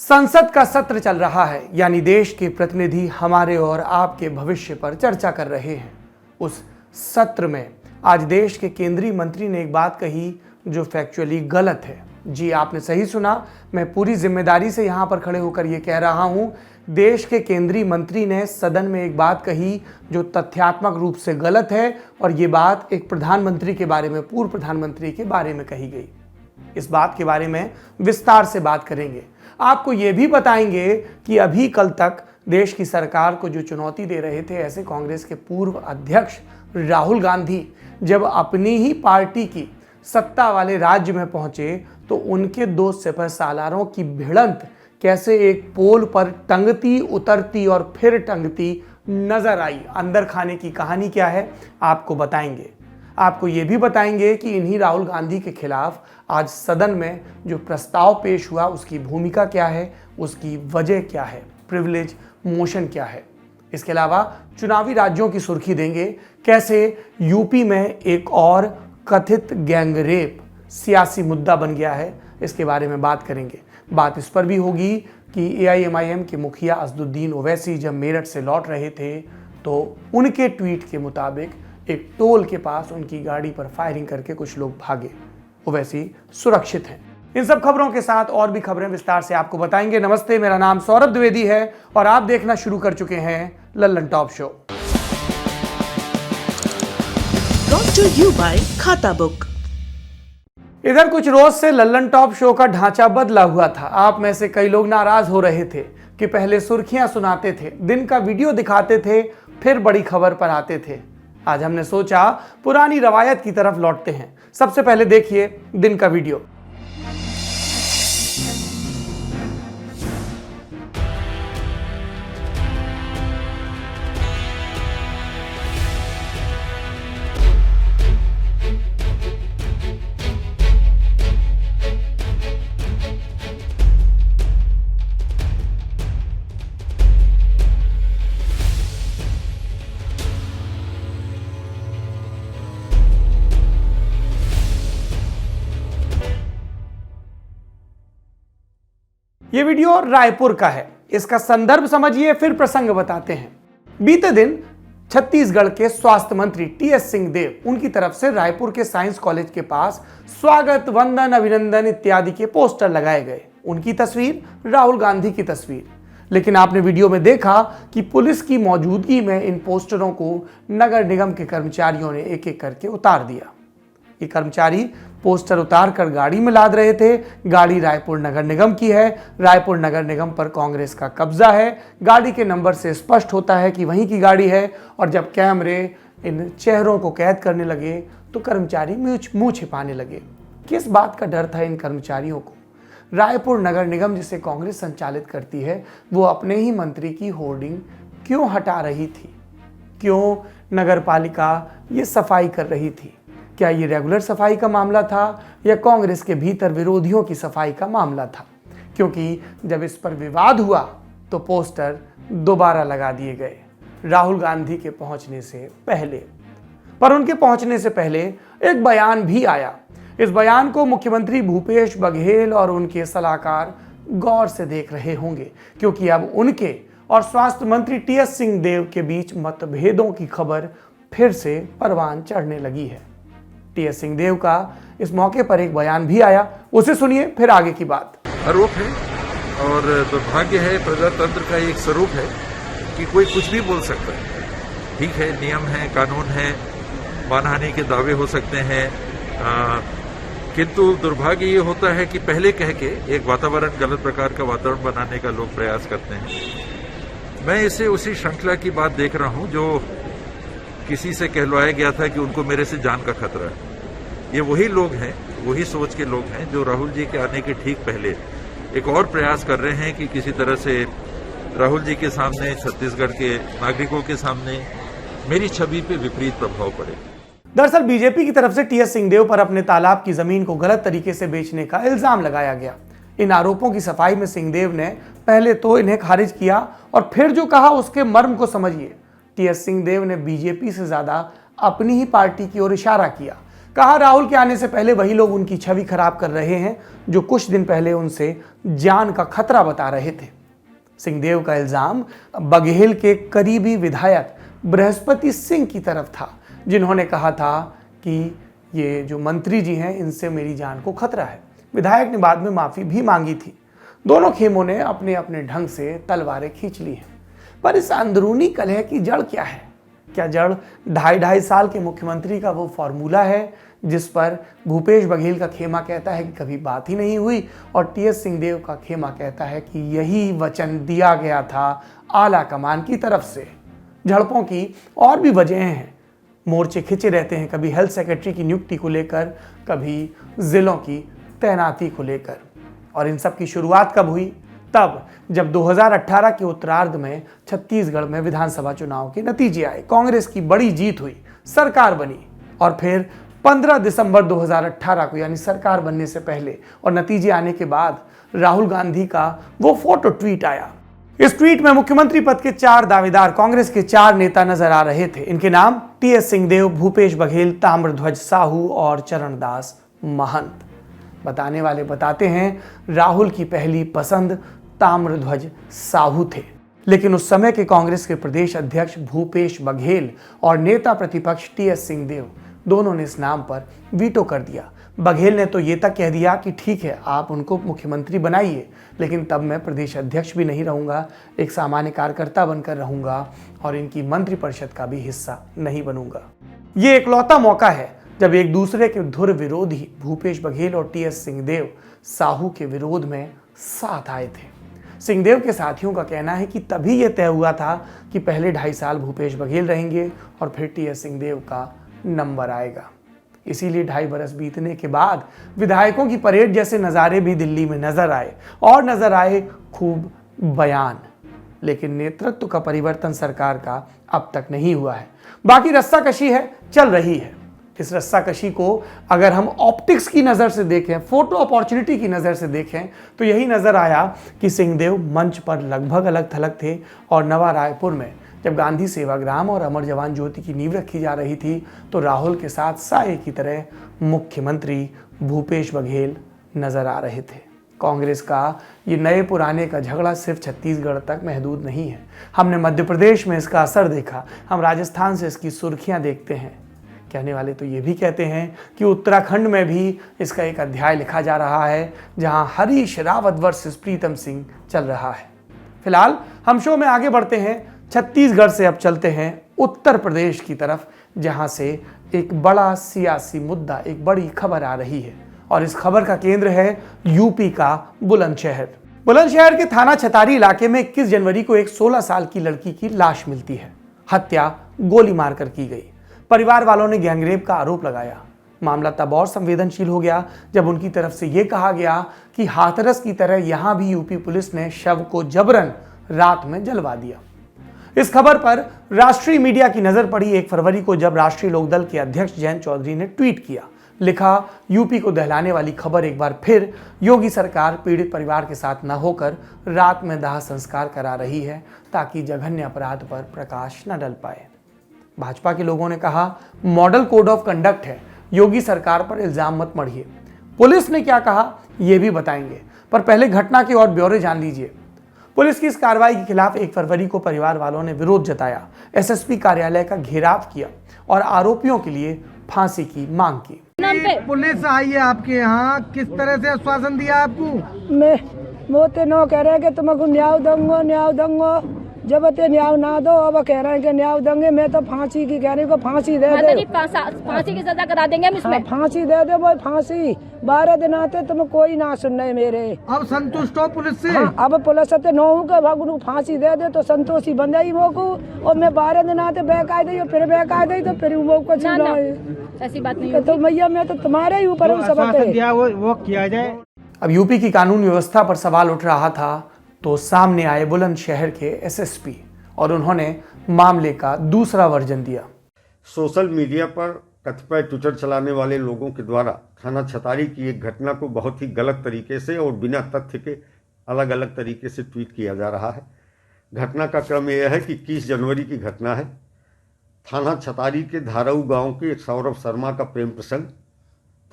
संसद का सत्र चल रहा है, यानी देश के प्रतिनिधि हमारे और आपके भविष्य पर चर्चा कर रहे हैं। उस सत्र में आज देश के केंद्रीय मंत्री ने एक बात कही जो फैक्चुअली गलत है। जी, आपने सही सुना, मैं पूरी जिम्मेदारी से यहां पर खड़े होकर यह कह रहा हूं। देश के केंद्रीय मंत्री ने सदन में एक बात कही जो तथ्यात्मक रूप से गलत है, और ये बात एक प्रधानमंत्री के बारे में, पूर्व प्रधानमंत्री के बारे में कही गई। इस बात के बारे में विस्तार से बात करेंगे। आपको ये भी बताएंगे कि अभी कल तक देश की सरकार को जो चुनौती दे रहे थे ऐसे कांग्रेस के पूर्व अध्यक्ष राहुल गांधी जब अपनी ही पार्टी की सत्ता वाले राज्य में पहुंचे तो उनके दो सिपह सालारों की भिड़ंत कैसे एक पोल पर टंगती उतरती और फिर टंगती नजर आई। अंदर खाने की कहानी क्या है आपको बताएंगे। आपको ये भी बताएंगे कि इन्हीं राहुल गांधी के खिलाफ आज सदन में जो प्रस्ताव पेश हुआ उसकी भूमिका क्या है, उसकी वजह क्या है, प्रिविलेज मोशन क्या है। इसके अलावा चुनावी राज्यों की सुर्खी देंगे, कैसे यूपी में एक और कथित गैंगरेप सियासी मुद्दा बन गया है, इसके बारे में बात करेंगे। बात इस पर भी होगी कि एआईएमआईएम के मुखिया असदुद्दीन ओवैसी जब मेरठ से लौट रहे थे तो उनके ट्वीट के मुताबिक एक टोल के पास उनकी गाड़ी पर फायरिंग करके कुछ लोग भागे। ओवैसी सुरक्षित हैं। इन सब खबरों के साथ और भी खबरें विस्तार से आपको बताएंगे। नमस्ते, मेरा नाम सौरभ द्विवेदी है और आप देखना शुरू कर चुके हैं Lallan top show. Brought to you by खाता बुक। इधर कुछ रोज से लल्लन टॉप शो का ढांचा बदला हुआ था। आप में से कई लोग नाराज हो रहे थे कि पहले सुर्खियां सुनाते थे, दिन का वीडियो दिखाते थे, फिर बड़ी खबर पर आते थे। आज हमने सोचा पुरानी रवायत की तरफ लौटते हैं। सबसे पहले देखिए दिन का वीडियो। ये वीडियो रायपुर का है। इसका संदर्भ समझिए फिर प्रसंग बताते हैं। बीते दिन छत्तीसगढ़ के स्वास्थ्य मंत्री टीएस सिंहदेव उनकी तरफ से रायपुर के साइंस कॉलेज के पास स्वागत, वंदन, अभिनंदन इत्यादि के पोस्टर लगाए गए। उनकी तस्वीर, राहुल गांधी की तस्वीर। लेकिन आपने वीडियो में देखा कि पुलिस की मौजूदगी में इन पोस्टरों को नगर निगम के कर्मचारियों ने एक एक करके उतार दिया। ये कर्मचारी पोस्टर उतार कर गाड़ी में लाद रहे थे। गाड़ी रायपुर नगर निगम की है। रायपुर नगर निगम पर कांग्रेस का कब्जा है। गाड़ी के नंबर से स्पष्ट होता है कि वहीं की गाड़ी है। और जब कैमरे इन चेहरों को कैद करने लगे तो कर्मचारी मुंह छिपाने लगे। किस बात का डर था इन कर्मचारियों को? रायपुर नगर निगम जिसे कांग्रेस संचालित करती है वो अपने ही मंत्री की होर्डिंग क्यों हटा रही थी? क्यों नगर पालिका ये सफाई कर रही थी? क्या ये रेगुलर सफाई का मामला था या कांग्रेस के भीतर विरोधियों की सफाई का मामला था? क्योंकि जब इस पर विवाद हुआ तो पोस्टर दोबारा लगा दिए गए राहुल गांधी के पहुंचने से पहले। पर उनके पहुंचने से पहले एक बयान भी आया। इस बयान को मुख्यमंत्री भूपेश बघेल और उनके सलाहकार गौर से देख रहे होंगे, क्योंकि अब उनके और स्वास्थ्य मंत्री टीएस सिंहदेव के बीच मतभेदों की खबर फिर से परवान चढ़ने लगी है। टीएस सिंहदेव का इस मौके पर एक बयान भी आया, उसे सुनिए फिर आगे की बात। आरोप है और दुर्भाग्य है, प्रजातंत्र का एक स्वरूप है कि कोई कुछ भी बोल सकता है। ठीक है, नियम है, कानून है, मानहानि के दावे हो सकते हैं, किंतु दुर्भाग्य ये होता है कि पहले कह के एक वातावरण, गलत प्रकार का वातावरण बनाने का लोग प्रयास करते हैं। मैं इसे उसी श्रृंखला की बात देख रहा हूं जो किसी से कहलवाया गया था कि उनको मेरे से जान का खतरा है। ये वही लोग हैं, वही सोच के लोग हैं जो राहुल जी के आने के ठीक पहले एक और प्रयास कर रहे हैं कि किसी तरह से राहुल जी के सामने, छत्तीसगढ़ के नागरिकों के सामने मेरी छवि पे विपरीत प्रभाव पड़े। दरअसल बीजेपी की तरफ से टीएस सिंहदेव पर अपने तालाब की जमीन को गलत तरीके से बेचने का इल्जाम लगाया गया। इन आरोपों की सफाई में सिंहदेव ने पहले तो इन्हें खारिज किया और फिर जो कहा उसके मर्म को समझिए। टीएस सिंहदेव ने बीजेपी से ज्यादा अपनी ही पार्टी की ओर इशारा किया। कहा राहुल के आने से पहले वही लोग उनकी छवि खराब कर रहे हैं जो कुछ दिन पहले उनसे जान का खतरा बता रहे थे। सिंहदेव का इल्जाम बघेल के करीबी विधायक बृहस्पति सिंह की तरफ था, जिन्होंने कहा था कि ये जो मंत्री जी हैं इनसे मेरी जान को खतरा है। विधायक ने बाद में माफी भी मांगी थी। दोनों खेमों ने अपने अपने ढंग से तलवारें खींच ली हैं। पर इस अंदरूनी कलह की जड़ क्या है? क्या जड़ 2.5 साल के मुख्यमंत्री का वो फॉर्मूला है जिस पर भूपेश बघेल का खेमा कहता है कि कभी बात ही नहीं हुई और टीएस सिंहदेव का खेमा कहता है कि यही वचन दिया गया था आला कमान की तरफ से? झड़पों की और भी वजहें हैं। मोर्चे खिंचे रहते हैं, कभी हेल्थ सेक्रेटरी की नियुक्ति को लेकर, कभी जिलों की तैनाती को लेकर। और इन सब की शुरुआत कब हुई? तब जब 2018 के उत्तरार्ध में छत्तीसगढ़ में विधानसभा चुनाव के नतीजे आए, कांग्रेस की बड़ी जीत हुई, सरकार बनी। और फिर 15 दिसंबर 2018 को, यानी सरकार बनने से पहले और नतीजे आने के बाद, राहुल गांधी का वो फोटो ट्वीट आया। इस ट्वीट में मुख्यमंत्री पद के 4 दावेदार कांग्रेस के 4 नेता नजर आ रहे थे। इनके नाम टीएस सिंहदेव, भूपेश बघेल, ताम्रध्वज साहू और चरणदास महंत। बताने वाले बताते हैं राहुल की पहली पसंद ताम्रध्वज साहू थे, लेकिन उस समय के कांग्रेस के प्रदेश अध्यक्ष भूपेश बघेल और नेता प्रतिपक्ष टीएस सिंहदेव दोनों ने इस नाम पर वीटो कर दिया। बघेल ने तो ये तक कह दिया कि ठीक है, आप उनको मुख्यमंत्री बनाइए, लेकिन तब मैं प्रदेश अध्यक्ष भी नहीं रहूंगा, एक सामान्य कार्यकर्ता बनकर रहूंगा और इनकी मंत्रिपरिषद का भी हिस्सा नहीं बनूंगा। ये इकलौता मौका है जब एक दूसरे के धुर विरोधी भूपेश बघेल और टीएस सिंहदेव साहू के विरोध में साथ आए थे। सिंहदेव के साथियों का कहना है कि तभी यह तय हुआ था कि पहले 2.5 साल भूपेश बघेल रहेंगे और फिर टीएस सिंहदेव का नंबर आएगा। इसीलिए 2.5 बरस बीतने के बाद विधायकों की परेड जैसे नज़ारे भी दिल्ली में नजर आए और नजर आए खूब बयान, लेकिन नेतृत्व का परिवर्तन सरकार का अब तक नहीं हुआ है। बाकी रस्साकशी है, चल रही है। इस रस्साकशी को अगर हम ऑप्टिक्स की नज़र से देखें, फोटो अपॉर्चुनिटी की नज़र से देखें, तो यही नज़र आया कि सिंहदेव मंच पर लगभग अलग थलग थे और नवा रायपुर में जब गांधी सेवाग्राम और अमर जवान ज्योति की नींव रखी जा रही थी तो राहुल के साथ साए की तरह मुख्यमंत्री भूपेश बघेल नजर आ रहे थे। कांग्रेस का ये नए पुराने का झगड़ा सिर्फ छत्तीसगढ़ तक महदूद नहीं है। हमने मध्य प्रदेश में इसका असर देखा, हम राजस्थान से इसकी सुर्खियां देखते हैं। कहने वाले तो ये भी कहते हैं कि उत्तराखंड में भी इसका एक अध्याय लिखा जा रहा है, जहां हरीश रावत वर्सेस प्रीतम सिंह चल रहा है। फिलहाल हम शो में आगे बढ़ते हैं। छत्तीसगढ़ से अब चलते हैं उत्तर प्रदेश की तरफ, जहां से एक बड़ा सियासी मुद्दा, एक बड़ी खबर आ रही है और इस खबर का केंद्र है यूपी का बुलंदशहर। बुलंदशहर के थाना छतारी इलाके में 21 जनवरी को एक 16 साल की लड़की की लाश मिलती है। हत्या गोली मारकर की गई। परिवार वालों ने गैंगरेप का आरोप लगाया। मामला तब और संवेदनशील हो गया जब उनकी तरफ से यह कहा गया कि हाथरस की तरह यहां भी यूपी पुलिस ने शव को जबरन रात में जलवा दिया। इस खबर पर राष्ट्रीय मीडिया की नजर पड़ी 1 फरवरी को, जब राष्ट्रीय लोकदल के अध्यक्ष जयंत चौधरी ने ट्वीट किया। लिखा, यूपी को दहलाने वाली खबर एक बार फिर योगी सरकार पीड़ित परिवार के साथ न होकर रात में दाह संस्कार करा रही है ताकि जघन्य अपराध पर प्रकाश न डल पाए। भाजपा के लोगों ने कहा, मॉडल कोड ऑफ कंडक्ट है, योगी सरकार पर इल्जाम मत मढ़िए। पुलिस ने क्या कहा यह भी बताएंगे, पर पहले घटना के और ब्यौरे जान लीजिए। पुलिस की इस कार्रवाई के खिलाफ 1 फरवरी को परिवार वालों ने विरोध जताया, एसएसपी कार्यालय का घेराव किया और आरोपियों के लिए फांसी की मांग की। पुलिस आई है आपके यहाँ, किस तरह से आश्वासन दिया आपको? मैं वो तो नो कह रहे हैं कि तुमको न्याय दूंगा, जब ते न्याय ना दो अब कह रहे हैं कि न्याय देंगे। मैं तो फांसी की कह रही को फांसी दे दे, फांसी की सजा करा देंगे हम इसमें। हाँ, फांसी दे दे, वो फांसी 12 दिन आते तुम कोई ना सुनने मेरे। अब संतुष्ट हो पुलिस से? हाँ, अब पुलिस से नो के भगनू फांसी दे दे तो संतोषी बन जाई वो को। और मैं 12 दिन आते बहका दी, फिर बहका दी तो फिर वो को ऐसी बात नहीं। तो मैया मैं तो तुम्हारे ही ऊपर वो किया जाए। अब यूपी की कानून व्यवस्था पर सवाल उठ रहा था तो सामने आए बुलंदशहर के एसएसपी और उन्होंने मामले का दूसरा वर्जन दिया। सोशल मीडिया पर कतिपय ट्विटर चलाने वाले लोगों के द्वारा थाना छतारी की एक घटना को बहुत ही गलत तरीके से और बिना तथ्य के अलग अलग तरीके से ट्वीट किया जा रहा है। घटना का क्रम यह है कि 21 जनवरी की घटना है। थाना छतारी के धाराऊ गांव के एक सौरभ शर्मा का प्रेम प्रसंग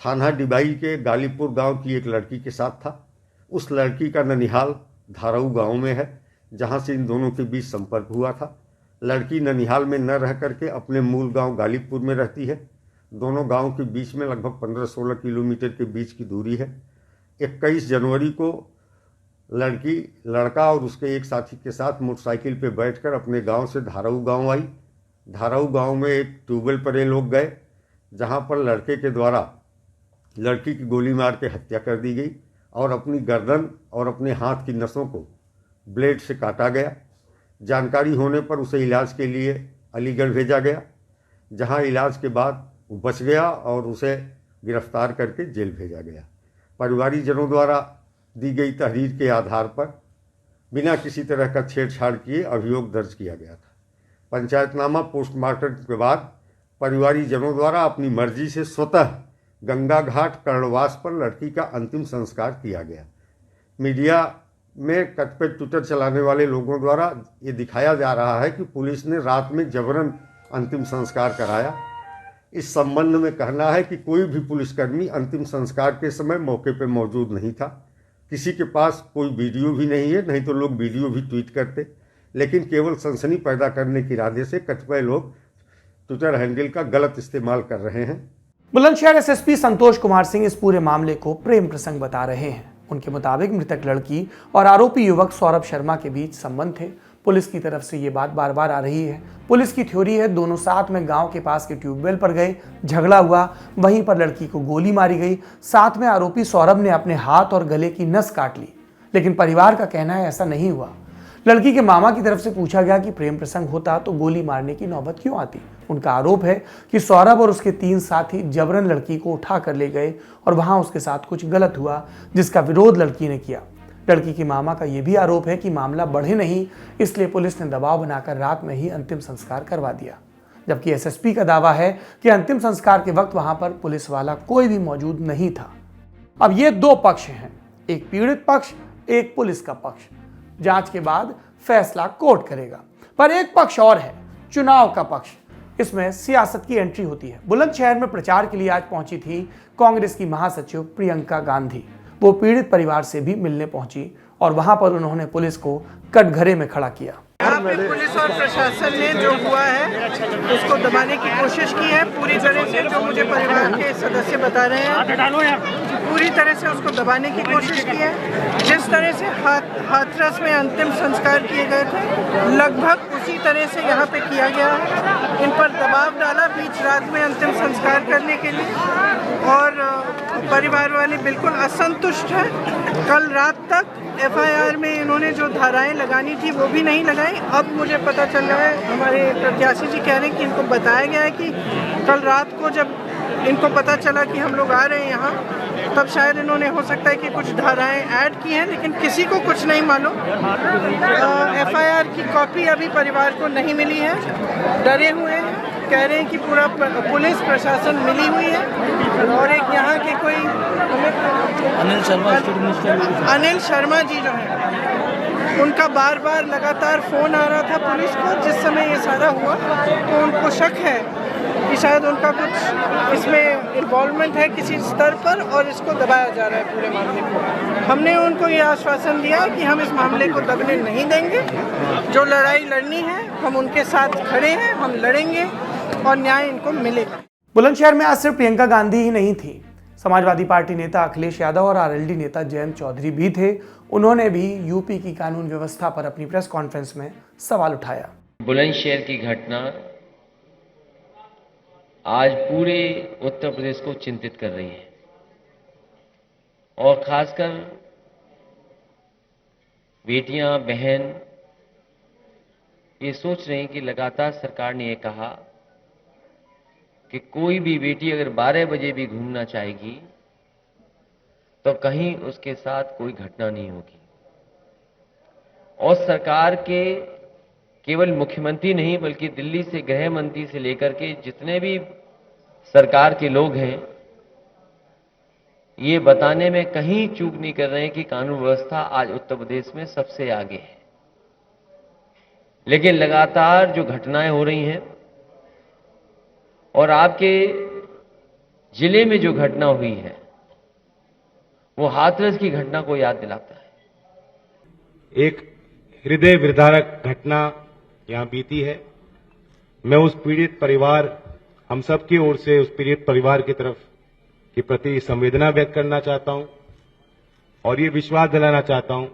थाना डिबाई के गालीपुर गांव की एक लड़की के साथ था। उस लड़की का ननिहाल धाराऊ गांव में है, जहां से इन दोनों के बीच संपर्क हुआ था। लड़की ननिहाल में न रह करके अपने मूल गांव गालीपुर में रहती है। दोनों गांव के बीच में लगभग 15-16 किलोमीटर के बीच की दूरी है। 21 जनवरी को लड़की लड़का और उसके एक साथी के साथ मोटरसाइकिल पे बैठकर अपने गांव से धाराऊ गांव आई। धाराऊ गांव में एक ट्यूबवेल पर ये लोग गए, जहां पर लड़के के द्वारा लड़की की गोली मार के हत्या कर दी गई और अपनी गर्दन और अपने हाथ की नसों को ब्लेड से काटा गया। जानकारी होने पर उसे इलाज के लिए अलीगढ़ भेजा गया, जहां इलाज के बाद वो बच गया और उसे गिरफ्तार करके जेल भेजा गया। परिवारीजनों द्वारा दी गई तहरीर के आधार पर बिना किसी तरह का छेड़छाड़ किए अभियोग दर्ज किया गया था। पंचायतनामा पोस्टमार्टम के बाद परिवारीजनों द्वारा अपनी मर्जी से स्वतः गंगा घाट कर्णवास पर लड़की का अंतिम संस्कार किया गया। मीडिया में कतिपय ट्विटर चलाने वाले लोगों द्वारा ये दिखाया जा रहा है कि पुलिस ने रात में जबरन अंतिम संस्कार कराया। इस संबंध में कहना है कि कोई भी पुलिसकर्मी अंतिम संस्कार के समय मौके पर मौजूद नहीं था। किसी के पास कोई वीडियो भी नहीं है, नहीं तो लोग वीडियो भी ट्वीट करते, लेकिन केवल सनसनी पैदा करने के इरादे से कतिपय लोग ट्विटर हैंडल का गलत इस्तेमाल कर रहे हैं। बुलंदशहर एसएसपी संतोष कुमार सिंह इस पूरे मामले को प्रेम प्रसंग बता रहे हैं। उनके मुताबिक मृतक लड़की और आरोपी युवक सौरभ शर्मा के बीच संबंध थे। पुलिस की तरफ से ये बात बार बार आ रही है। पुलिस की थ्योरी है दोनों साथ में गांव के पास के ट्यूबवेल पर गए, झगड़ा हुआ, वहीं पर लड़की को गोली मारी गई। साथ में आरोपी सौरभ ने अपने हाथ और गले की नस काट ली, लेकिन परिवार का कहना है ऐसा नहीं हुआ। लड़की के मामा की तरफ से पूछा गया कि प्रेम प्रसंग होता तो गोली मारने की नौबत क्यों आती। उनका आरोप है कि सौरभ और उसके 3 साथी जबरन लड़की को उठा कर ले गए और वहां उसके साथ कुछ गलत हुआ, जिसका विरोध लड़की ने किया। लड़की के मामा का यह भी आरोप है कि मामला बढ़े नहीं, इसलिए पुलिस ने दबाव बनाकर रात में ही अंतिम संस्कार करवा दिया। जबकि एसएसपी का दावा है कि अंतिम संस्कार के वक्त वहां पर पुलिस वाला कोई भी मौजूद नहीं था। अब ये 2 पक्ष हैं, एक पीड़ित पक्ष, एक पुलिस का पक्ष। जांच के बाद फैसला कोर्ट करेगा। पर एक पक्ष और है, चुनाव का पक्ष। इसमें सियासत की एंट्री होती है। बुलंदशहर में प्रचार के लिए आज पहुंची थी कांग्रेस की महासचिव प्रियंका गांधी। वो पीड़ित परिवार से भी मिलने पहुंची और वहां पर उन्होंने पुलिस को कटघरे में खड़ा किया। यहाँ पे पुलिस और प्रशासन ने जो हुआ है उसको दबाने की कोशिश की है पूरी तरह से। जो मुझे परिवार के सदस्य बता रहे हैं, पूरी तरह से उसको दबाने की कोशिश की है। जिस तरह से हाथरस में अंतिम संस्कार किए गए थे, लगभग उसी तरह से यहाँ पे किया गया है। इन पर दबाव डाला बीच रात में अंतिम संस्कार करने के लिए, और परिवार वाले बिल्कुल असंतुष्ट हैं। कल रात तक एफआईआर में इन्होंने जो धाराएं लगानी थी वो भी नहीं लगाई। अब मुझे पता चल रहा है, हमारे प्रत्याशी जी कह रहे हैं कि इनको बताया गया है कि कल रात को जब इनको पता चला कि हम लोग आ रहे हैं यहाँ, तब शायद इन्होंने हो सकता है कि कुछ धाराएं ऐड की हैं, लेकिन किसी को कुछ नहीं मालूम। एफआईआर की कॉपी अभी परिवार को नहीं मिली है, डरे हुए हैं, कह रहे हैं कि पूरा पुलिस प्रशासन मिली हुई है। और एक यहाँ के कोई अनिल शर्मा जी जो है, उनका बार बार लगातार फ़ोन आ रहा था पुलिस को जिस समय ये सारा हुआ, तो उनको शक है कि शायद उनका कुछ इसमें इन्वॉल्वमेंट है किसी स्तर पर, और इसको दबाया जा रहा है पूरे मामले को। हमने उनको ये आश्वासन दिया कि हम इस मामले को दबने नहीं देंगे। जो लड़ाई लड़नी है हम उनके साथ खड़े हैं, हम लड़ेंगे और न्याय इनको मिलेगा। बुलंदशहर में आज सिर्फ प्रियंका गांधी ही नहीं थी, समाजवादी पार्टी नेता अखिलेश यादव और आरएलडी नेता जयंत चौधरी भी थे। उन्होंने भी यूपी की कानून व्यवस्था पर अपनी प्रेस कॉन्फ्रेंस में सवाल उठाया। बुलंदशहर की घटना आज पूरे उत्तर प्रदेश को चिंतित कर रही है, और खासकर बेटियां, बहन ये सोच रही हैं कि लगातार सरकार ने ये कहा कि कोई भी बेटी अगर 12 बजे भी घूमना चाहेगी तो कहीं उसके साथ कोई घटना नहीं होगी। और सरकार के केवल मुख्यमंत्री नहीं बल्कि दिल्ली से गृह मंत्री से लेकर के जितने भी सरकार के लोग हैं, ये बताने में कहीं चूक नहीं कर रहे हैं कि कानून व्यवस्था आज उत्तर प्रदेश में सबसे आगे है। लेकिन लगातार जो घटनाएं हो रही हैं और आपके जिले में जो घटना हुई है वो हाथरस की घटना को याद दिलाता है। एक हृदय विदारक घटना यहां बीती है। मैं उस पीड़ित परिवार, हम सब की ओर से उस पीड़ित परिवार की तरफ के प्रति संवेदना व्यक्त करना चाहता हूं और ये विश्वास दिलाना चाहता हूं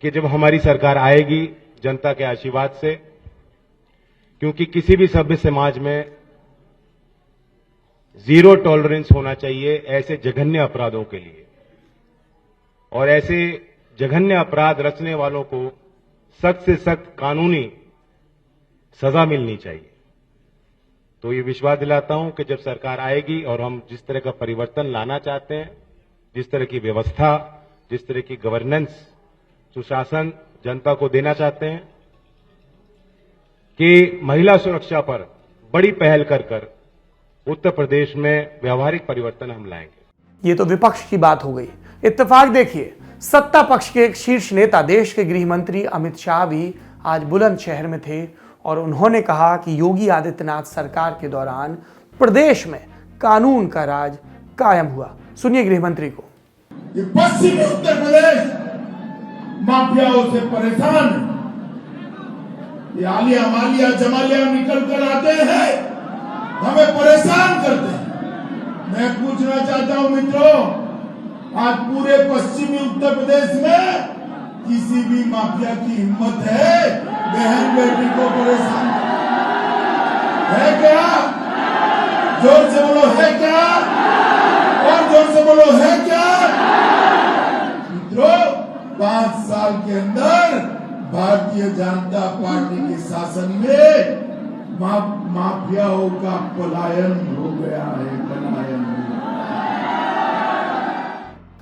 कि जब हमारी सरकार आएगी जनता के आशीर्वाद से, क्योंकि किसी भी सभ्य समाज में जीरो टॉलरेंस होना चाहिए ऐसे जघन्य अपराधों के लिए, और ऐसे जघन्य अपराध रचने वालों को सख्त से सख्त कानूनी सजा मिलनी चाहिए। तो ये विश्वास दिलाता हूं कि जब सरकार आएगी और हम जिस तरह का परिवर्तन लाना चाहते हैं, जिस तरह की व्यवस्था, जिस तरह की गवर्नेंस, सुशासन जनता को देना चाहते हैं, कि महिला सुरक्षा पर बड़ी पहल कर उत्तर प्रदेश में व्यावहारिक परिवर्तन हम लाएंगे। ये तो विपक्ष की बात हो गई। इत्तेफाक देखिए, सत्ता पक्ष के एक शीर्ष नेता देश के गृह मंत्री अमित शाह भी आज बुलंदशहर में थे और उन्होंने कहा कि योगी आदित्यनाथ सरकार के दौरान प्रदेश में कानून का राज कायम हुआ। सुनिए गृह मंत्री को। ये पश्चिमी उत्तर प्रदेश माफियाओं से परेशान है। ये आलिया मालिया जमालिया निकल कर आते हैं, हमें परेशान करते हैं। मैं पूछना चाहता हूं मित्रों, आज पूरे पश्चिमी उत्तर प्रदेश में किसी भी माफिया की हिम्मत है बहन बेटी को परेशान है क्या? जोर से बोलो, है क्या? और जोर से बोलो, है क्या? मित्रों, 5 साल के अंदर भारतीय जनता पार्टी के शासन में माफियाओं का पलायन हो गया है, पलायन।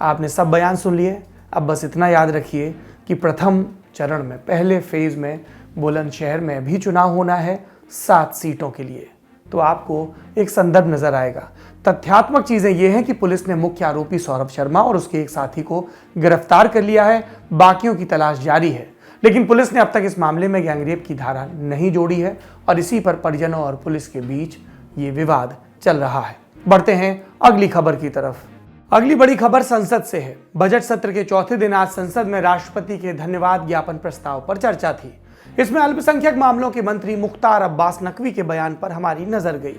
आपने सब बयान सुन लिए। अब बस इतना याद रखिए कि प्रथम चरण में, पहले फेज में बुलंदशहर में भी चुनाव होना है 7 सीटों के लिए। तो आपको एक संदर्भ नजर आएगा। तथ्यात्मक चीजें यह हैं कि पुलिस ने मुख्य आरोपी सौरभ शर्मा और उसके एक साथी को गिरफ्तार कर लिया है, बाकियों की तलाश जारी है। लेकिन पुलिस ने अब तक इस मामले में गैंगरेप की धारा नहीं जोड़ी है और इसी पर परिजनों और पुलिस के बीच ये विवाद चल रहा है। बढ़ते हैं अगली खबर की तरफ। अगली बड़ी खबर संसद से है। बजट सत्र के चौथे दिन आज संसद में राष्ट्रपति के धन्यवाद ज्ञापन प्रस्ताव पर चर्चा थी। इसमें अल्पसंख्यक मामलों के मंत्री मुख्तार अब्बास नकवी के बयान पर हमारी नजर गई।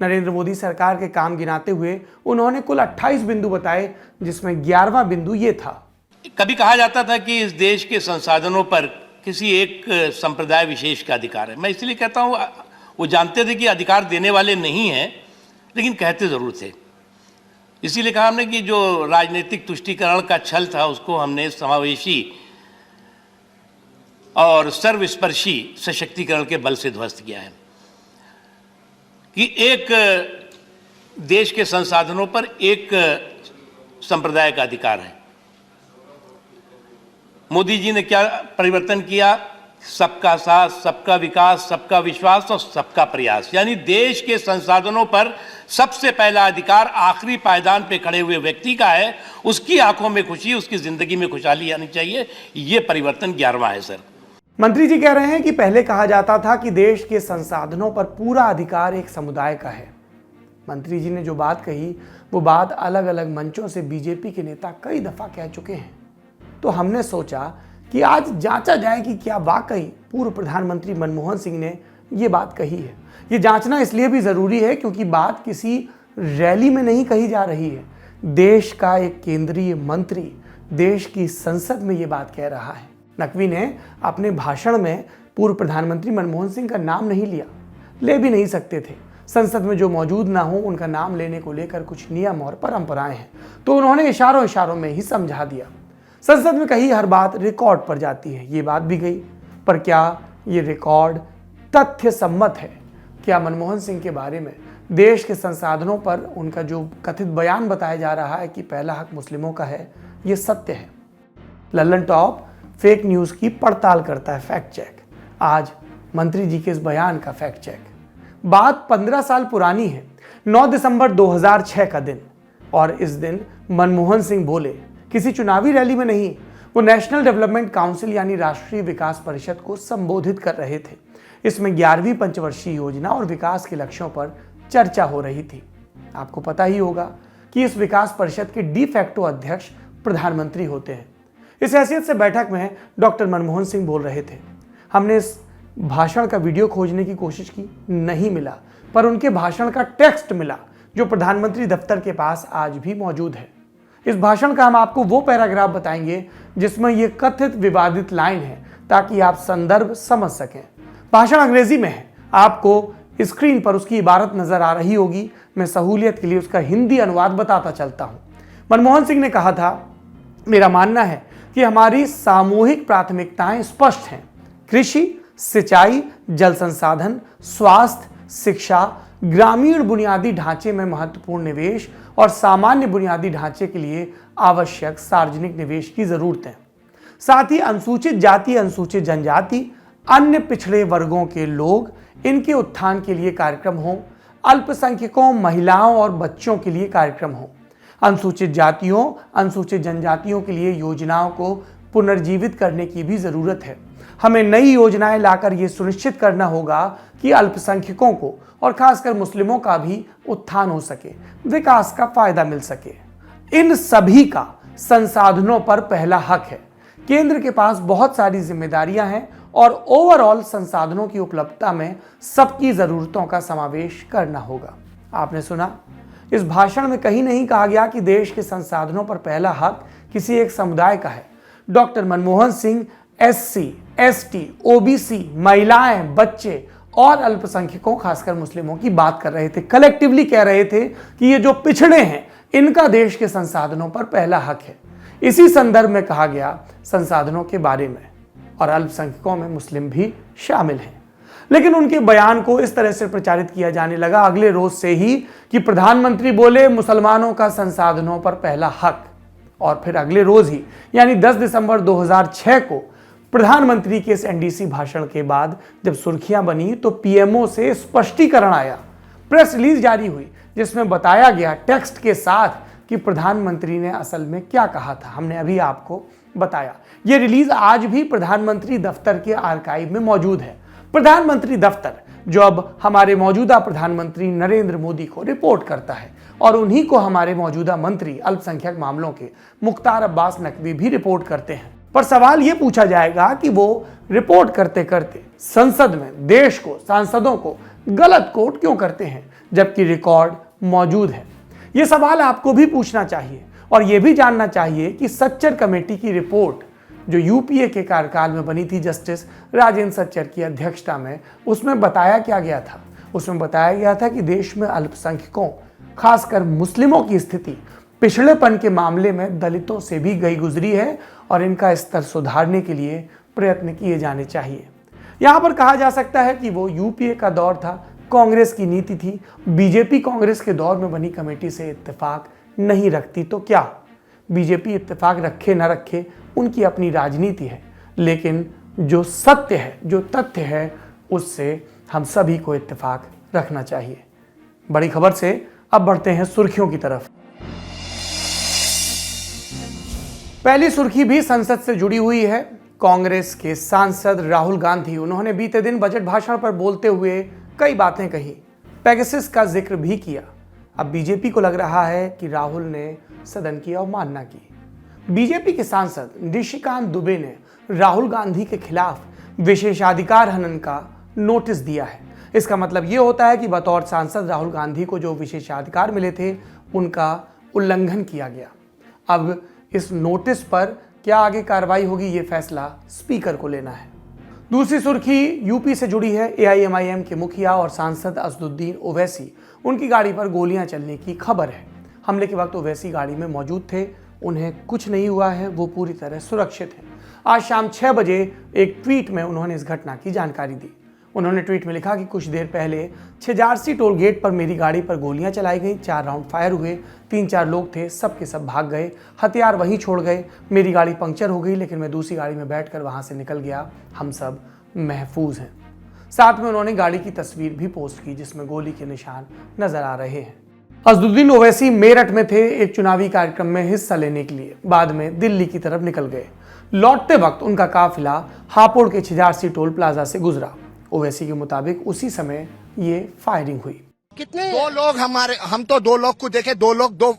नरेंद्र मोदी सरकार के काम गिनाते हुए उन्होंने कुल 28 बिंदु बताए, जिसमें 11वां बिंदु ये था। कभी कहा जाता था कि इस देश के संसाधनों पर किसी एक संप्रदाय विशेष का अधिकार है। मैं इसलिए कहता हूं, वो जानते थे कि अधिकार देने वाले नहीं हैं, लेकिन कहते जरूर थे। इसीलिए कहा हमने कि जो राजनीतिक तुष्टीकरण का छल था उसको हमने समावेशी और सर्वस्पर्शी सशक्तिकरण के बल से ध्वस्त किया है। कि एक देश के संसाधनों पर एक संप्रदाय का अधिकार है। मोदी जी ने क्या परिवर्तन किया? सबका साथ, सबका विकास, सबका विश्वास और सबका प्रयास। यानी देश के संसाधनों पर सबसे पहला अधिकार आखिरी पायदान पे खड़े हुए व्यक्ति का है। उसकी आंखों में खुशी, उसकी जिंदगी में खुशहाली आनी चाहिए। ये परिवर्तन 11वां है सर। मंत्री जी कह रहे हैं कि पहले कहा जाता था कि देश के संसाधनों पर पूरा अधिकार एक समुदाय का है। मंत्री जी ने जो बात कही वो बात अलग अलग मंचों से बीजेपी के नेता कई दफा कह चुके हैं। तो हमने सोचा कि आज जांचा जाए कि क्या वाकई पूर्व प्रधानमंत्री मनमोहन सिंह ने ये बात कही है। ये जांचना इसलिए भी जरूरी है क्योंकि बात किसी रैली में नहीं कही जा रही है। देश का एक केंद्रीय मंत्री देश की संसद में ये बात कह रहा है। नकवी ने अपने भाषण में पूर्व प्रधानमंत्री मनमोहन सिंह का नाम नहीं लिया, ले भी नहीं सकते थे। संसद में जो मौजूद ना हो उनका नाम लेने को लेकर कुछ नियम और परंपराएं हैं, तो उन्होंने इशारों में ही समझा दिया। संसद में कही हर बात रिकॉर्ड पर जाती है, ये बात भी गई। पर क्या ये रिकॉर्ड तथ्य सम्मत है? क्या मनमोहन सिंह के बारे में देश के संसाधनों पर उनका जो कथित बयान बताया जा रहा है कि पहला हक मुस्लिमों का है, ये सत्य है? लल्लन टॉप फेक न्यूज की पड़ताल करता है, फैक्ट चेक। आज मंत्री जी के इस बयान का फैक्ट चेक। बात 15 साल पुरानी है। 9 दिसंबर 2006 का दिन, और इस दिन मनमोहन सिंह बोले, किसी चुनावी रैली में नहीं, वो नेशनल डेवलपमेंट काउंसिल यानी राष्ट्रीय विकास परिषद को संबोधित कर रहे थे। इसमें 11वीं पंचवर्षीय योजना और विकास के लक्ष्यों पर चर्चा हो रही थी। आपको पता ही होगा कि इस विकास परिषद के डी फैक्टो अध्यक्ष प्रधानमंत्री होते हैं। इस हैसियत से बैठक में डॉक्टर मनमोहन सिंह बोल रहे थे। हमने इस भाषण का वीडियो खोजने की कोशिश की, नहीं मिला, पर उनके भाषण का टेक्स्ट मिला जो प्रधानमंत्री दफ्तर के पास आज भी मौजूद है। इस भाषण का हम आपको वो पैराग्राफ बताएंगे जिसमें यह कथित विवादित लाइन है, ताकि आप संदर्भ समझ सकें। भाषण अंग्रेजी में है, आपको स्क्रीन पर उसकी इबारत नजर आ रही होगी। मैं सहूलियत के लिए उसका हिंदी अनुवाद बताता चलता हूं। मनमोहन सिंह ने कहा था, मेरा मानना है कि हमारी सामूहिक प्राथमिकताएं स्पष्ट हैं। कृषि, सिंचाई, जल संसाधन, स्वास्थ्य, शिक्षा, ग्रामीण बुनियादी ढांचे में महत्वपूर्ण निवेश और सामान्य बुनियादी ढांचे के लिए आवश्यक सार्वजनिक निवेश की जरूरत है। साथ ही अनुसूचित जाति, अनुसूचित जनजाति, अन्य पिछड़े वर्गों के लोग, इनके उत्थान के लिए कार्यक्रम हो। अल्पसंख्यकों, महिलाओं और बच्चों के लिए कार्यक्रम हो। अनुसूचित जातियों, अनुसूचित जनजातियों के लिए योजनाओं को पुनर्जीवित करने की भी जरूरत है। हमें नई योजनाएं लाकर यह सुनिश्चित करना होगा कि अल्पसंख्यकों को और खासकर मुस्लिमों का भी उत्थान हो सके, विकास का फायदा मिल सके। इन सभी का संसाधनों पर पहला हक है। केंद्र के पास बहुत सारी जिम्मेदारियां हैं और ओवरऑल संसाधनों की उपलब्धता में सबकी जरूरतों का समावेश करना होगा। आपने सुना, इस भाषण में कहीं नहीं कहा गया कि देश के संसाधनों पर पहला हक किसी एक समुदाय का है। Doctor Manmohan Singh SC, ST, OBC, महिलाएं, बच्चे और अल्पसंख्यकों खासकर मुस्लिमों की बात कर रहे थे। कलेक्टिवली कह रहे थे कि ये जो पिछड़े हैं इनका देश के संसाधनों पर पहला हक है। इसी संदर्भ में कहा गया संसाधनों के बारे में, और अल्पसंख्यकों में मुस्लिम भी शामिल हैं। लेकिन उनके बयान को इस तरह से प्रचारित किया जाने लगा अगले रोज से ही कि प्रधानमंत्री बोले मुसलमानों का संसाधनों पर पहला हक, और फिर अगले रोज ही यानी 10 दिसंबर 2006 को प्रधानमंत्री के इस NDC भाषण के बाद जब सुर्खियां बनी तो PMO से स्पष्टीकरण आया, प्रेस रिलीज जारी हुई जिसमें बताया गया टेक्स्ट के साथ कि प्रधानमंत्री ने असल में क्या कहा था। हमने अभी आपको बताया। यह रिलीज आज भी प्रधानमंत्री दफ्तर के आर्काइव में मौजूद है। प्रधानमंत्री दफ्तर जो अब हमारे मौजूदा प्रधानमंत्री नरेंद्र मोदी को रिपोर्ट करता है, और उन्हीं को हमारे मौजूदा मंत्री अल्पसंख्यक मामलों के मुख्तार अब्बास नकवी भी रिपोर्ट करते हैं। पर सवाल यह पूछा जाएगा कि वो रिपोर्ट करते करते संसद में देश को, सांसदों को गलत कोट क्यों करते हैं जबकि रिकॉर्ड मौजूद है। यह सवाल आपको भी पूछना चाहिए और यह भी जानना चाहिए कि सच्चर कमेटी की रिपोर्ट जो UPA के कार्यकाल में बनी थी जस्टिस राजेंद्र सच्चर की अध्यक्षता में, उसमें बताया क्या गया था। उसमें बताया गया था कि देश में अल्पसंख्यकों खासकर मुस्लिमों की स्थिति पिछड़ेपन के मामले में दलितों से भी गई गुजरी है और इनका स्तर सुधारने के लिए प्रयत्न किए जाने चाहिए। यहाँ पर कहा जा सकता है कि वो UPA का दौर था, कांग्रेस की नीति थी। बीजेपी कांग्रेस के दौर में बनी कमेटी से इत्तेफाक नहीं रखती तो क्या, बीजेपी इत्तेफाक रखे न रखे उनकी अपनी राजनीति है, लेकिन जो सत्य है, जो तथ्य है, उससे हम सभी को इत्तेफाक रखना चाहिए। बड़ी खबर से अब बढ़ते हैं सुर्खियों की तरफ। पहली सुर्खी भी संसद से जुड़ी हुई है। कांग्रेस के सांसद राहुल गांधी, उन्होंने बीते दिन बजट भाषण पर बोलते हुए कई बातें कही, पेगासस का जिक्र भी किया। अब बीजेपी को लग रहा है कि राहुल ने सदन की अवमानना की। बीजेपी के सांसद निशिकांत दुबे ने राहुल गांधी के खिलाफ विशेषाधिकार हनन का नोटिस दिया है। इसका मतलब यह होता है कि बतौर सांसद राहुल गांधी को जो विशेषाधिकार मिले थे उनका उल्लंघन किया गया। अब इस नोटिस पर क्या आगे कार्रवाई होगी, ये फैसला स्पीकर को लेना है। दूसरी सुर्खी यूपी से जुड़ी है। AIMIM के मुखिया और सांसद असदुद्दीन ओवैसी, उनकी गाड़ी पर गोलियां चलने की खबर है। हमले के वक्त ओवैसी गाड़ी में मौजूद थे, उन्हें कुछ नहीं हुआ है, वो पूरी तरह सुरक्षित है। आज शाम 6 बजे एक ट्वीट में उन्होंने इस घटना की जानकारी दी। उन्होंने ट्वीट में लिखा कि कुछ देर पहले छिजारसी टोल गेट पर मेरी गाड़ी पर गोलियां चलाई गई, 4 राउंड फायर हुए, 3-4 लोग थे, सब के सब भाग गए, हथियार वहीं छोड़ गए, मेरी गाड़ी पंक्चर हो गई, लेकिन मैं दूसरी गाड़ी में बैठकर वहां से निकल गया, हम सब महफूज हैं। साथ में उन्होंने गाड़ी की तस्वीर भी पोस्ट की जिसमें गोली के निशान नजर आ रहे हैं। असदुद्दीन ओवैसी मेरठ में थे एक चुनावी कार्यक्रम में हिस्सा लेने के लिए, बाद में दिल्ली की तरफ निकल गए। लौटते वक्त उनका काफिला हापुड़ के छिजारसी टोल प्लाजा से गुजरा। ओवैसी के मुताबिक उसी समय ये फायरिंग हुई। कितने 2 लोग हम तो 2 लोग को देखे, 2 लोग 2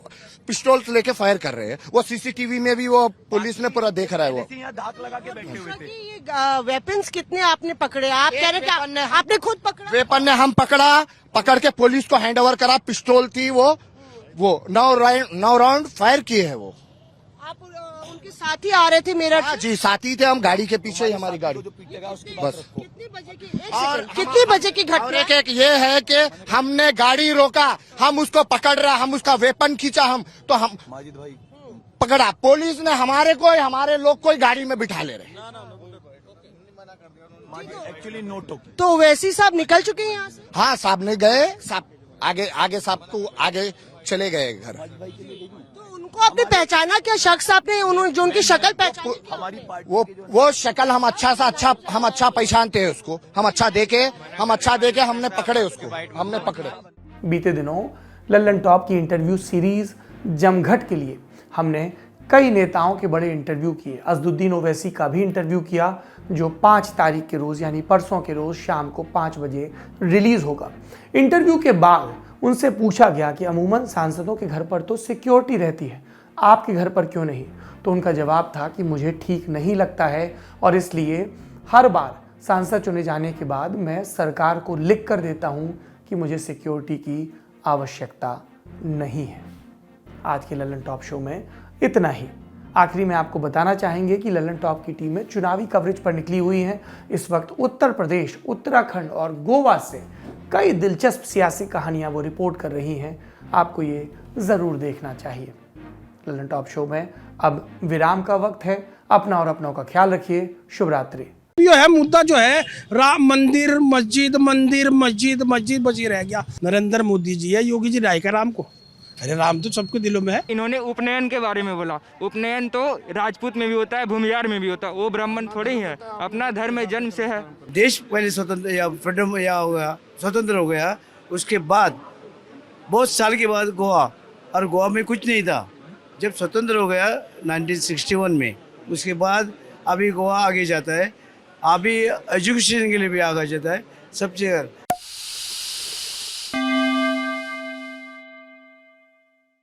पिस्टल लेके फायर कर रहे हैं। वो सीसीटीवी में भी वो पुलिस ने पूरा देख रहा है। वो दांत लगा के बैठे हुए थे। ये वेपन्स कितने आपने पकड़े? आप कह रहे हैं आपने खुद पकड़ा? वेपन ने हम पकड़ के पुलिस को हैंड ओवर करा। पिस्टल थी वो 9 राउंड फायर किए हैं। वो आप उनके साथ ही आ रहे थे मेरठ? हाँ जी, साथी थे हम, गाड़ी के पीछे ही हमारी गाड़ी। बस कितने बजे की घटना? एक ये है कि हमने गाड़ी रोका, हम उसको पकड़ रहा, हम उसका वेपन खींचा, हम पकड़ा। पुलिस ने हमारे लोग को गाड़ी में बिठा ले रहे। एक्चुअली नोट तो वैसी साहब निकल चुके हैं यहाँ से? हाँ, साहब ने गए, साहब आगे साहब को आगे चले गए घर। तो उनको आपने पहचाना क्या? शख्स आपने उन्होंने जो उनकी शक्ल पहचानी? वो शक्ल हम अच्छा पहचानते हैं उसको। हम अच्छा देके हमने पकड़े उसको। बीते दिनों लल्लन टॉप की इंटरव्यू सीरीज जमघट के लिए हमने कई नेताओं के बड़े इंटरव्यू किए। असदुद्दीन ओवैसी का भी इंटरव्यू किया, जो 5 तारीख के रोज़ यानी परसों के रोज़ शाम को 5 बजे रिलीज़ होगा। इंटरव्यू के बाद उनसे पूछा गया कि अमूमन सांसदों के घर पर तो सिक्योरिटी रहती है, आपके घर पर क्यों नहीं? तो उनका जवाब था कि मुझे ठीक नहीं लगता है और इसलिए हर बार सांसद चुने जाने के बाद मैं सरकार को लिख कर देता हूं कि मुझे सिक्योरिटी की आवश्यकता नहीं है। आज के लल्लन टॉप शो में इतना ही। आखिरी में आपको बताना चाहेंगे कि लल्लन टॉप की टीमें चुनावी कवरेज पर निकली हुई हैं। इस वक्त उत्तर प्रदेश, उत्तराखंड और गोवा से कई दिलचस्प सियासी कहानियां वो रिपोर्ट कर रही हैं। आपको ये ज़रूर देखना चाहिए। लल्लन टॉप शो में अब विराम का वक्त है। अपना और अपनों का ख्याल रखिए। शुभ रात्रि। जो है मुद्दा जो है राम मंदिर मस्जिद बची रह गया। नरेंद्र मोदी जी है, योगी जी राय का राम को। अरे राम तो सबके दिलों में है। इन्होंने उपनयन के बारे में बोला। उपनयन तो राजपूत में भी होता है, भूमिहार में भी होता है। वो ब्राह्मण थोड़े ही है, अपना धर्म जन्म से है। देश पहले स्वतंत्र हो गया, उसके बाद बहुत साल के बाद गोवा में कुछ नहीं था। जब स्वतंत्र हो गया 1961 में, उसके बाद अभी गोवा आगे जाता है। अभी एजुकेशन के लिए भी आगे जाता है। सब जगह